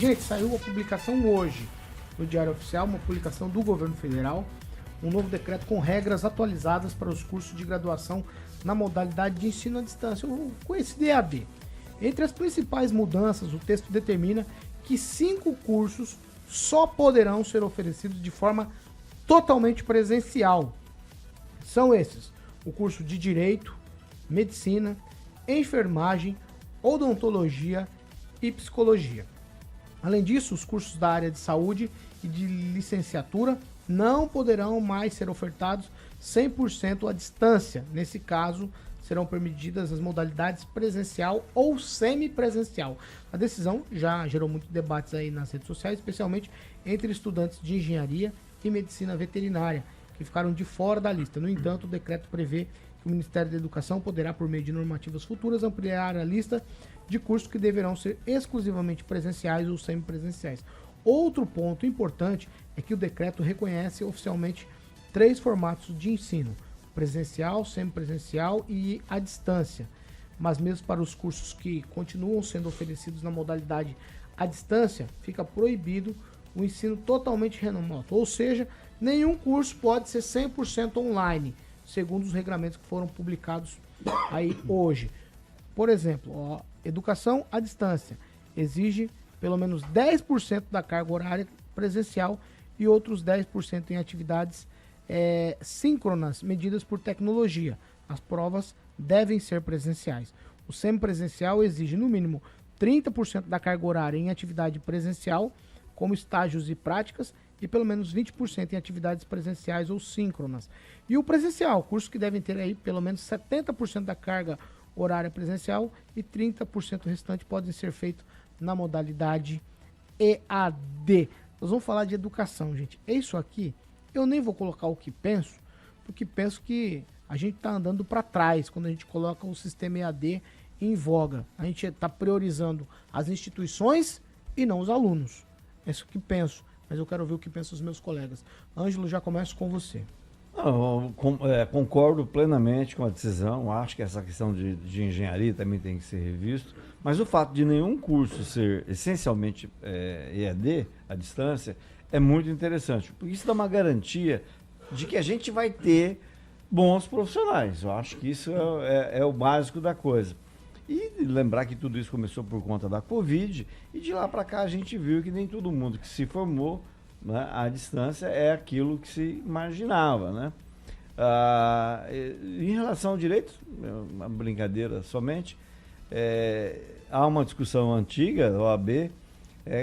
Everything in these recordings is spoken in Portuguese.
Gente, saiu a publicação hoje no Diário Oficial, uma publicação do governo federal, um novo decreto com regras atualizadas para os cursos de graduação na modalidade de ensino à distância, o conhecido EAD. Entre as principais mudanças, o texto determina que 5 cursos só poderão ser oferecidos de forma totalmente presencial. São esses: o curso de Direito, Medicina, Enfermagem, Odontologia e Psicologia. Além disso, os cursos da área de saúde e de licenciatura não poderão mais ser ofertados 100% à distância. Nesse caso, serão permitidas as modalidades presencial ou semipresencial. A decisão já gerou muitos debates aí nas redes sociais, especialmente entre estudantes de engenharia e medicina veterinária, que ficaram de fora da lista. No entanto, o decreto prevê que o Ministério da Educação poderá, por meio de normativas futuras, ampliar a lista de cursos que deverão ser exclusivamente presenciais ou semipresenciais. Outro ponto importante é que o decreto reconhece oficialmente 3 formatos de ensino: presencial, semipresencial e à distância. Mas mesmo para os cursos que continuam sendo oferecidos na modalidade à distância, fica proibido o ensino totalmente remoto, ou seja, nenhum curso pode ser 100% online, segundo os regulamentos que foram publicados aí hoje. Por exemplo, educação à distância exige pelo menos 10% da carga horária presencial e outros 10% em atividades síncronas medidas por tecnologia. As provas devem ser presenciais. O semipresencial exige no mínimo 30% da carga horária em atividade presencial, como estágios e práticas, e pelo menos 20% em atividades presenciais ou síncronas. E o presencial, cursos que devem ter aí pelo menos 70% da carga horária presencial e 30% restante podem ser feitos na modalidade EAD. Nós vamos falar de educação, gente. É isso aqui. Eu nem vou colocar o que penso, porque penso que a gente está andando para trás quando a gente coloca o sistema EAD em voga. A gente está priorizando as instituições e não os alunos. É isso que penso, mas eu quero ver o que pensam os meus colegas. Ângelo, já começo com você. Concordo plenamente com a decisão. Acho que essa questão de engenharia também tem que ser revisto. Mas o fato de nenhum curso ser essencialmente EAD, à distância, é muito interessante. Porque isso dá uma garantia de que a gente vai ter bons profissionais. Eu acho que isso é o básico da coisa. E lembrar que tudo isso começou por conta da Covid, e de lá para cá a gente viu que nem todo mundo que se formou, né, à distância é aquilo que se imaginava, né? Em relação ao direito, uma brincadeira somente, há uma discussão antiga da OAB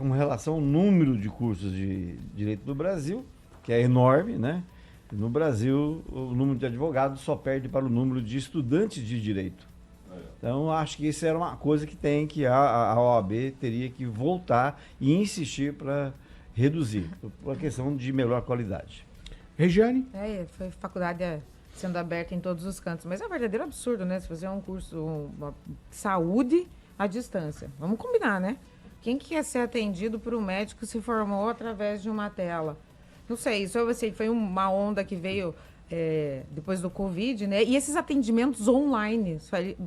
com relação ao número de cursos de direito do Brasil, que é enorme, né? No Brasil, o número de advogados só perde para o número de estudantes de direito. Então, acho que isso era uma coisa que a OAB teria que voltar e insistir para reduzir, por uma questão de melhor qualidade. Regiane? Foi faculdade sendo aberta em todos os cantos, mas é um verdadeiro absurdo, né? Se fazer um curso saúde à distância. Vamos combinar, né? Quem que quer ser atendido por um médico que se formou através de uma tela? Não sei, isso foi uma onda que veio depois do Covid, né? E esses atendimentos online,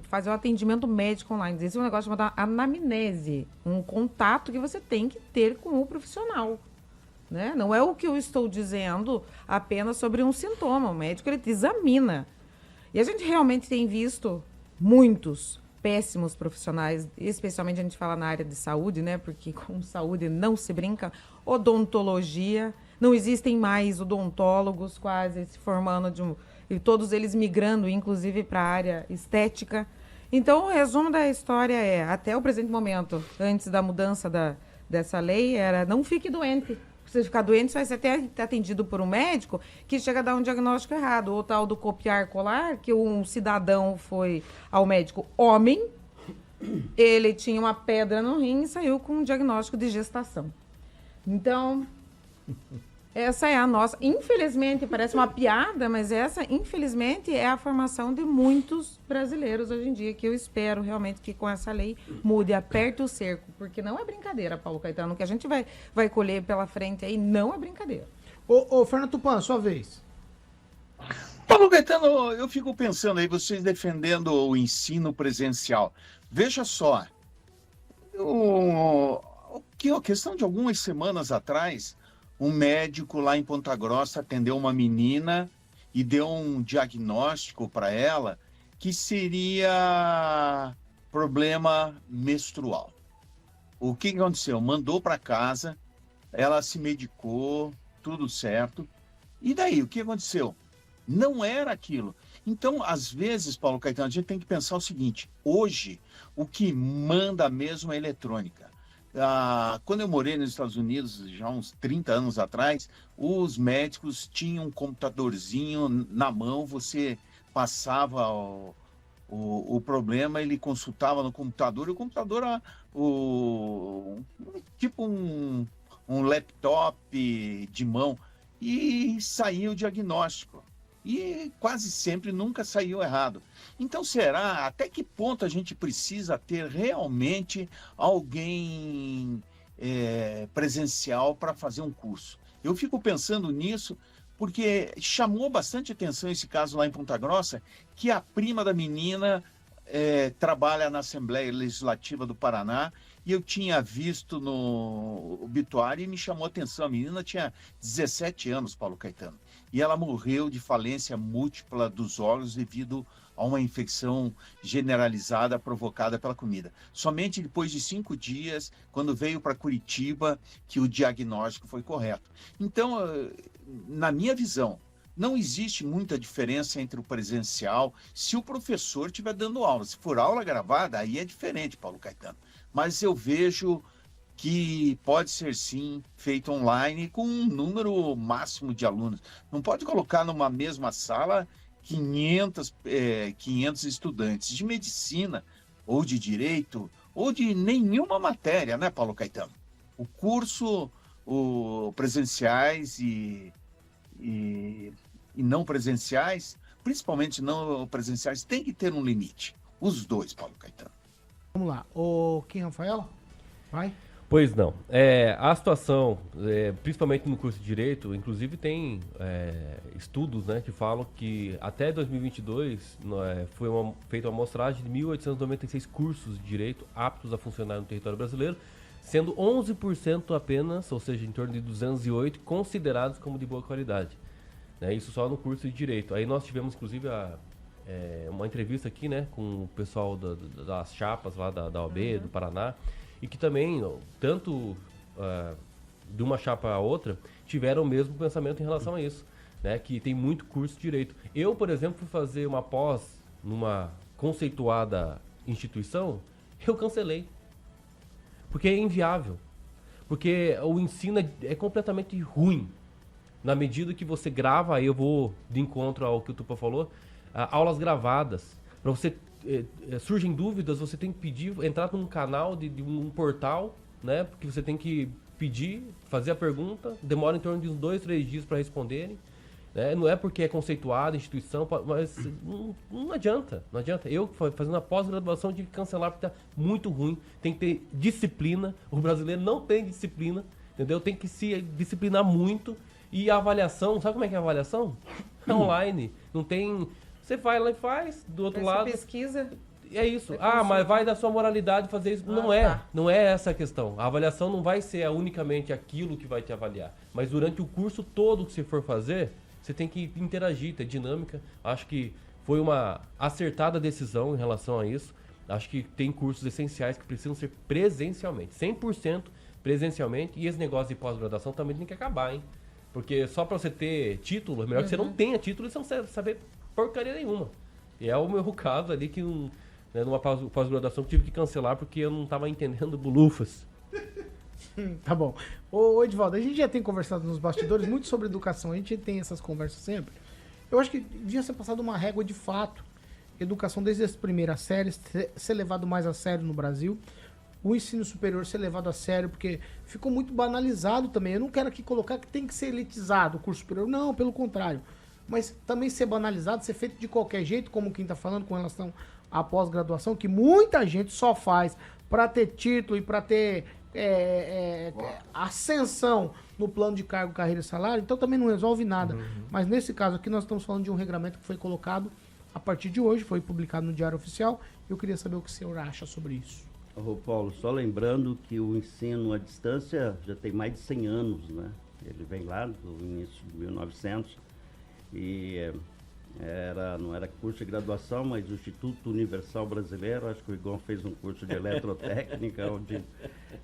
fazer o atendimento médico online, esse é um negócio chamado anamnese, um contato que você tem que ter com o profissional, né? Não é o que eu estou dizendo apenas sobre um sintoma, o médico ele te examina. E a gente realmente tem visto muitos péssimos profissionais, especialmente a gente fala na área de saúde, né? Porque com saúde não se brinca. Odontologia, não existem mais odontólogos quase se formando, e todos eles migrando, inclusive, para a área estética. Então, o resumo da história até o presente momento, antes da mudança dessa lei, era não fique doente. Se você ficar doente, você vai ser até atendido por um médico que chega a dar um diagnóstico errado. Ou tal do copiar colar, que um cidadão foi ao médico homem, ele tinha uma pedra no rim e saiu com um diagnóstico de gestação. Então, essa é a nossa... Infelizmente, parece uma piada, mas essa, infelizmente, é a formação de muitos brasileiros hoje em dia, que eu espero realmente que com essa lei mude, aperte o cerco, porque não é brincadeira, Paulo Caetano, o que a gente vai colher pela frente aí não é brincadeira. Ô Fernando Tupan, sua vez. Paulo Caetano, eu fico pensando aí, vocês defendendo o ensino presencial. Veja só, Aqui, ó, questão de algumas semanas atrás, um médico lá em Ponta Grossa atendeu uma menina e deu um diagnóstico para ela que seria problema menstrual. O que aconteceu? Mandou para casa, ela se medicou, tudo certo. E daí, o que aconteceu? Não era aquilo. Então, às vezes, Paulo Caetano, a gente tem que pensar o seguinte: hoje, o que manda mesmo é a eletrônica. Quando eu morei nos Estados Unidos, já uns 30 anos atrás, os médicos tinham um computadorzinho na mão, você passava o problema, ele consultava no computador, e o computador era tipo um laptop de mão, e saía o diagnóstico. E quase sempre nunca saiu errado. Então, será até que ponto a gente precisa ter realmente alguém presencial para fazer um curso? Eu fico pensando nisso porque chamou bastante atenção esse caso lá em Ponta Grossa, que a prima da menina trabalha na Assembleia Legislativa do Paraná, e eu tinha visto no obituário e me chamou a atenção. A menina tinha 17 anos, Paulo Caetano, e ela morreu de falência múltipla dos órgãos devido a uma infecção generalizada provocada pela comida. Somente depois de 5 dias, quando veio para Curitiba, que o diagnóstico foi correto. Então, na minha visão, não existe muita diferença entre o presencial, se o professor estiver dando aula. Se for aula gravada, aí é diferente, Paulo Caetano. Mas eu vejo que pode ser, sim, feito online com um número máximo de alunos. Não pode colocar numa mesma sala 500 estudantes de medicina, ou de direito, ou de nenhuma matéria, né, Paulo Caetano? O curso, presenciais e não presenciais, principalmente não presenciais, tem que ter um limite. Os dois, Paulo Caetano. Vamos lá. Kim Rafael? Vai. Pois não. A situação, principalmente no curso de Direito, inclusive tem estudos, né, que falam que até 2022 foi feita uma amostragem de 1.896 cursos de Direito aptos a funcionar no território brasileiro, sendo 11% apenas, ou seja, em torno de 208, considerados como de boa qualidade. Isso só no curso de Direito. Aí nós tivemos, inclusive, uma entrevista aqui, né, com o pessoal das chapas lá da OAB, do Paraná, e que também, tanto de uma chapa a outra, tiveram o mesmo pensamento em relação a isso, né, que tem muito curso de Direito. Eu, por exemplo, fui fazer uma pós numa conceituada instituição, eu cancelei. Porque é inviável. Porque o ensino é completamente ruim. Na medida que você grava, aí eu vou de encontro ao que o Tupã falou, aulas gravadas. Para você, surgem dúvidas, você tem que pedir, entrar num canal de um portal, né? Porque você tem que pedir, fazer a pergunta, demora em torno de uns 2, 3 dias para responderem. Né? Não é porque é conceituada, instituição, mas não adianta, não adianta. Eu, fazendo a pós-graduação, tive que cancelar porque tá muito ruim. Tem que ter disciplina. O brasileiro não tem disciplina, entendeu? Tem que se disciplinar muito. E a avaliação, sabe como é que é a avaliação? É online. Não tem... Você vai lá e faz, do outro lado... Você pesquisa... É isso. Mas vai da sua moralidade fazer isso. Não é. Tá. Não é essa a questão. A avaliação não vai ser unicamente aquilo que vai te avaliar. Mas durante o curso todo que você for fazer, você tem que interagir, ter dinâmica. Acho que foi uma acertada decisão em relação a isso. Acho que tem cursos essenciais que precisam ser presencialmente. 100% presencialmente. E esse negócio de pós-graduação também tem que acabar, hein? Porque só para você ter título, é melhor que você não tenha título e você não saber porcaria nenhuma. E é o meu caso ali que numa pós-graduação tive que cancelar porque eu não estava entendendo bolufas. Tá bom. Ô Edivaldo, a gente já tem conversado nos bastidores muito sobre educação, a gente tem essas conversas sempre. Eu acho que devia ser passado uma régua de fato. Educação desde as primeiras séries, ser levado mais a sério no Brasil. O ensino superior ser levado a sério, porque ficou muito banalizado também. Eu não quero aqui colocar que tem que ser elitizado o curso superior. Não, pelo contrário. Mas também ser banalizado, ser feito de qualquer jeito, como quem está falando com relação à pós-graduação, que muita gente só faz para ter título e para ter ascensão no plano de cargo, carreira e salário. Então também não resolve nada. Mas nesse caso aqui nós estamos falando de um regramento que foi colocado a partir de hoje, foi publicado no Diário Oficial. Eu queria saber o que o senhor acha sobre isso. Ô, Paulo, só lembrando que o ensino à distância já tem mais de 100 anos, né? Ele vem lá do início de 1900 e não era curso de graduação, mas o Instituto Universal Brasileiro, acho que o Igor fez um curso de eletrotécnica,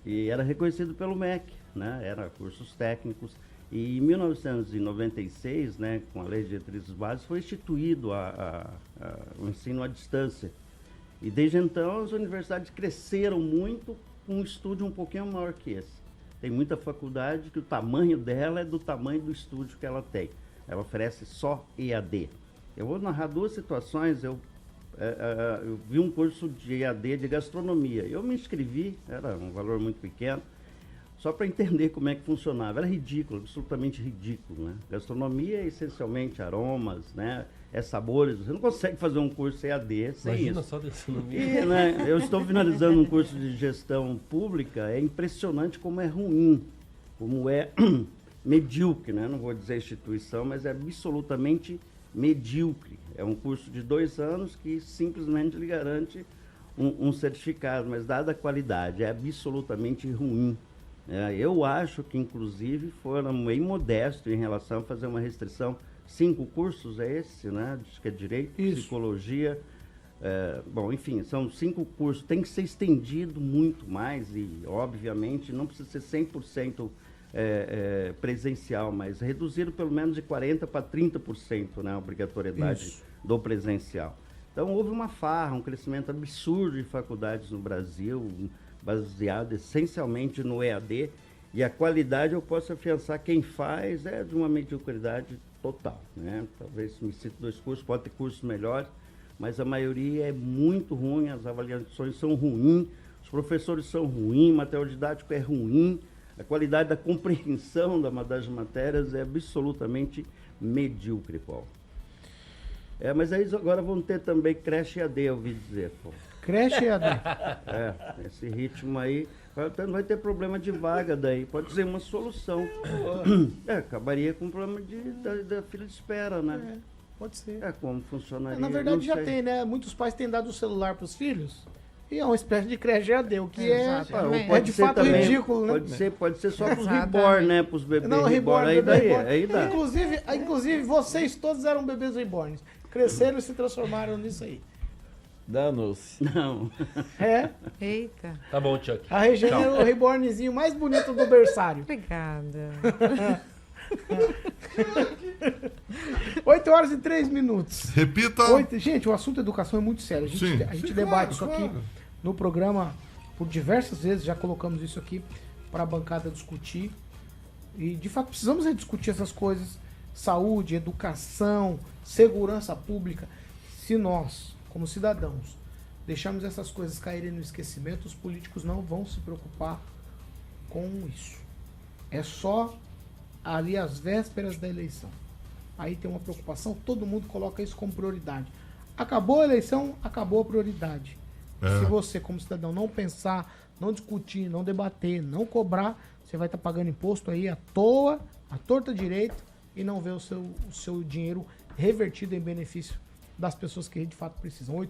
e era reconhecido pelo MEC, né? Era cursos técnicos. E em 1996, né, com a Lei de Diretrizes Básicas, foi instituído o ensino à distância. E desde então as universidades cresceram muito com um estúdio um pouquinho maior que esse. Tem muita faculdade que o tamanho dela é do tamanho do estúdio que ela tem. Ela oferece só EAD. Eu vou narrar duas situações. Eu vi um curso de EAD de gastronomia. Eu me inscrevi, era um valor muito pequeno, só para entender como é que funcionava. Era ridículo, absolutamente ridículo, né? Gastronomia é essencialmente aromas, né? É sabores. Você não consegue fazer um curso EAD sem Imagina isso. só de gastronomia. E, né, eu estou finalizando um curso de gestão pública. É impressionante como é ruim, como é medíocre, né? Não vou dizer instituição, mas é absolutamente medíocre. É um curso de 2 anos que simplesmente lhe garante um certificado, mas dada a qualidade, é absolutamente ruim. Eu acho que, inclusive, foram bem modestos em relação a fazer uma restrição. 5 cursos é esse, né? Acho que é Direito, Isso. Psicologia. Bom, enfim, são 5 cursos. Tem que ser estendido muito mais e, obviamente, não precisa ser 100% presencial, mas reduzido pelo menos de 40% para 30%, né? A obrigatoriedade Isso. do presencial. Então, houve uma farra, um crescimento absurdo de faculdades no Brasil, baseado essencialmente no EAD, e a qualidade eu posso afiançar, quem faz é de uma mediocridade total, né? Talvez me cite 2 cursos, pode ter cursos melhores, mas a maioria é muito ruim, as avaliações são ruins, os professores são ruins, o material didático é ruim, a qualidade da compreensão das matérias é absolutamente medíocre, Paulo. Mas aí agora vão ter também creche EAD, eu ouvi dizer, Paulo. Creche EAD. Esse ritmo aí, não vai ter problema de vaga daí, pode ser uma solução. Acabaria com o problema da fila de espera, né? Pode ser. Como funcionaria? Na verdade não já sei. tem, né? Muitos pais têm dado o celular para os filhos e é uma espécie de creche EAD, o que Exatamente. é de fato também, ridículo, né? Pode ser só para os Exatamente. reborn, né? Para os bebês Não, reborn, reborn, aí bebê daí, reborn. aí dá. Inclusive, vocês todos eram bebês reborns. Cresceram e se transformaram nisso aí. Danos. Não. Eita. Tá bom, Chuck. A Regina é o rebornzinho mais bonito do berçário. Obrigada. 8h03. Repita. Gente, o assunto educação é muito sério. A gente debate isso aqui no programa por diversas vezes, já colocamos isso aqui para a bancada discutir. E, de fato, precisamos rediscutir essas coisas. Saúde, educação, segurança pública. Se nós, como cidadãos, deixarmos essas coisas caírem no esquecimento, os políticos não vão se preocupar com isso. É só ali às vésperas da eleição. Aí tem uma preocupação, todo mundo coloca isso como prioridade. Acabou a eleição, acabou a prioridade. Se você, como cidadão, não pensar, não discutir, não debater, não cobrar, você vai estar pagando imposto aí à toa, à torta direito, e não ver o seu dinheiro revertido em benefício das pessoas que de fato precisam.